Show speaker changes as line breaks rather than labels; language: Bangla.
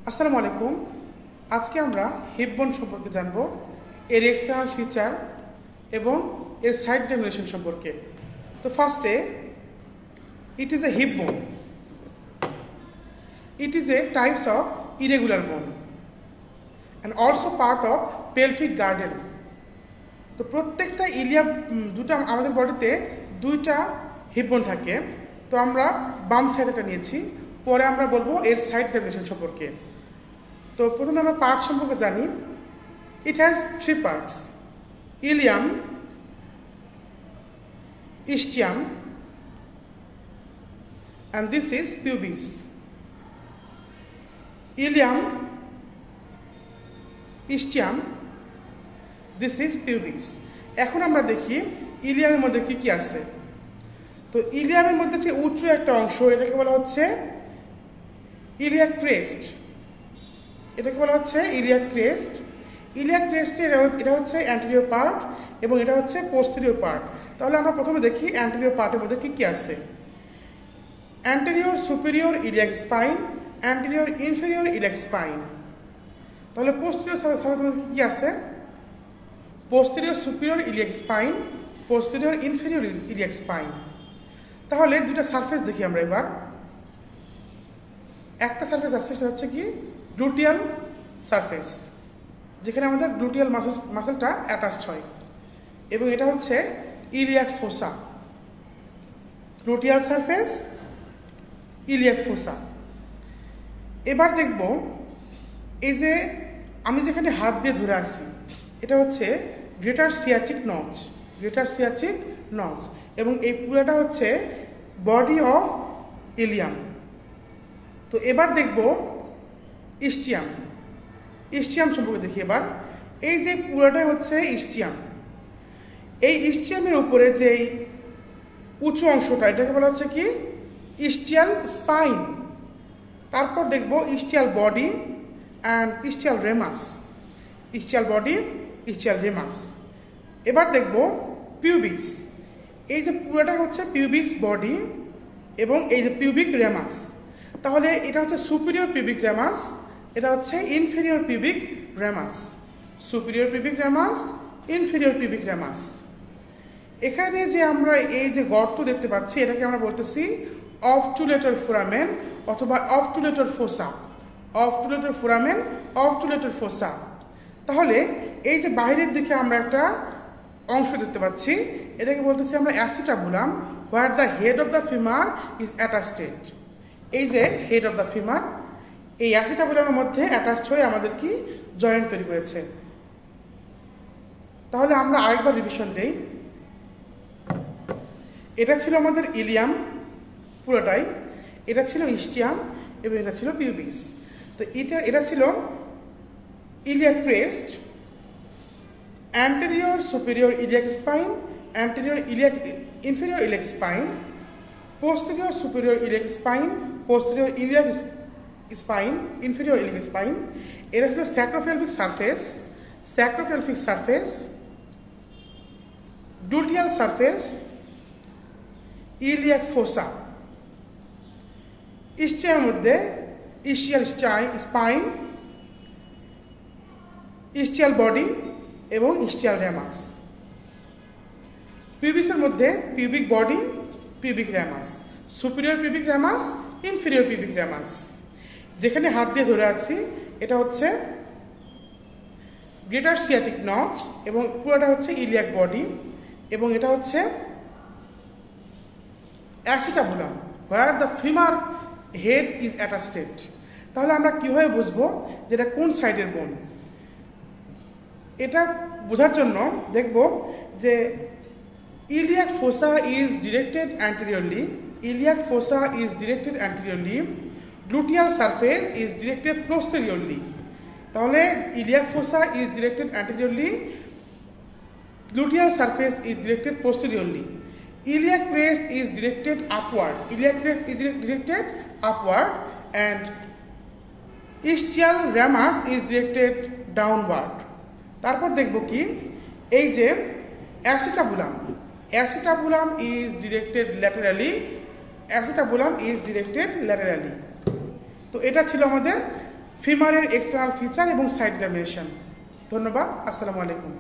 আসসালামু আলাইকুম। আজকে আমরা হিপ বোন সম্পর্কে জানব, এর এক্সটার্নাল ফিচার এবং এর সাইড ডাইমেনশন সম্পর্কে। তো ফার্স্টে, ইট ইজ এ হিপ বোন। It is a types of irregular বোন and also part of pelvic garden. তো প্রত্যেকটা দুটা আমাদের বডিতে দুইটা হিপ বোন থাকে। তো আমরা বাম সাইডটা নিয়েছি, পরে আমরা বলবো এর সাইড ডাইমেনশন সম্পর্কে। তো প্রথমে আমরা পার্ট সম্পর্কে জানি। It has three parts: ilium, ischium, and this is pubis. Ilium, ischium, this is pubis. এখন আমরা দেখি ইলিয়ামের মধ্যে কি কি আছে। তো ইলিয়ামের মধ্যে যে উঁচু একটা অংশ, এটাকে বলা হচ্ছে ইলিয়াক ক্রেস্ট। এটাকে বলা হচ্ছে ইলিয়াক ক্রেস্ট। ইলিয়াক ক্রেস্টের এটা হচ্ছে অ্যান্টেরিয়র পার্ট এবং এটা হচ্ছে পোস্টেরিয়র পার্ট। তাহলে আমরা প্রথমে দেখি অ্যান্টেরিয়র পার্টের মধ্যে কি কি আছে। Anterior superior iliac spine, anterior inferior iliac spine. তাহলে পোস্টেরিয়র সাইডের মধ্যে কি কি আছে? Posterior superior iliac spine, posterior inferior iliac spine. তাহলে দুটা সারফেস দেখি আমরা এবার। একটা সারফেস আছে, সেটা হচ্ছে কি গ্লুটিয়াল সারফেস, যেখানে আমাদের গ্লুটিয়াল মাসেলটা অ্যাটাচড হয়, এবং এটা হচ্ছে ইলিয়াক ফোসা। Gluteal surface, iliac ফোসা। এবার দেখব, এই যে আমি যেখানে হাত দিয়ে ধরে আছি, এটা হচ্ছে গ্রেটার সিয়াটিক নচ। গ্রেটার সিয়াটিক নচ, এবং এই পুরোটা হচ্ছে বডি অফ ইলিয়াম। তো এবার দেখব ইস্টিয়াম। ইস্টিয়াম সম্পর্কে দেখি এবার। এই যে পুরোটাই হচ্ছে ইস্টিয়াম। এই ইস্টিয়ামের উপরে যে উঁচু অংশটা, এটাকে বলা হচ্ছে কি ইস্টিয়াল স্পাইন। তারপর দেখব ischial body and ischial ramus. Ischial body, ischial ramus. এবার দেখব পিউবিস। এই যে পুরোটা হচ্ছে পিউবিক বডি এবং এই যে পিউবিক রেমাস। তাহলে এটা হচ্ছে সুপিরিয়র পিউবিক রেমাস, এটা হচ্ছে inferior pubic ramus. Superior pubic ramus, inferior pubic ramus. এখানে যে আমরা এই যে গর্ত দেখতে পাচ্ছি, এটাকে আমরা বলতেছি অবটুলেটর ফোরামেন অথবা অবটুলেটর ফোসা। অবটুলেটর ফোরামেন, অবটুলেটর ফোসা। তাহলে এই যে বাইরের দিকে আমরা একটা অংশ দেখতে পাচ্ছি, এটাকে বলতেছি আমরা acetabulum, where the head of the femur is attached. এই যে হেড অফ দ্য ফিমার, এই অ্যাসিটাবুলামের মধ্যে অ্যাটাচড হয়ে আমাদের কি জয়েন্ট তৈরি করেছে। তাহলে আমরা আরেকবার রিভিশন দেই। এটা ছিল আমাদের ইলিয়াম পুরোটাই, এটা ছিল ইস্টিয়াম এবং এটা ছিল পিউবিস। তো এটা ছিল iliac crest, anterior superior iliac spine, anterior inferior iliac spine, posterior superior iliac spine, posterior iliac spine, inferior iliac spine. এটা ছিল sacropelvic surface, sacropelvic surface, gluteal surface, iliac fossa। ইস্টিয়ামের মধ্যে ইস্টিয়াল স্পাইন, ইস্টিয়াল বডি এবং ইস্টিয়াল রেমাস। পিউবিসের মধ্যে pubic body, pubic ramus, superior pubic ramus, inferior pubic ramus. যেখানে হাত দিয়ে ধরে আছি, এটা হচ্ছে গ্রেটার সিয়াটিক নচ এবং পুরোটা হচ্ছে ইলিয়াক বডি, এবং এটা হচ্ছে acetabulum, where the femur head is attached. তাহলে আমরা কীভাবে বুঝবো যে এটা কোন সাইডের বোন? এটা বোঝার জন্য দেখব যে iliac fossa is directed anteriorly, iliac fossa is directed anteriorly, gluteal surface is directed posteriorly. তাহলে iliac fossa is directed anteriorly, gluteal surface is directed posteriorly, iliac crest is directed upward, iliac crest is directed upward, and ischial ramus is directed downward. তারপর দেখব কি, এই যে acetabulum, acetabulum is directed laterally, acetabulum is directed laterally. তো এটা ছিল আমাদের ফিমারের এক্সটার্নাল ফিচার এবং সাইড ডাইমেনশন। ধন্যবাদ। আসসালামু আলাইকুম।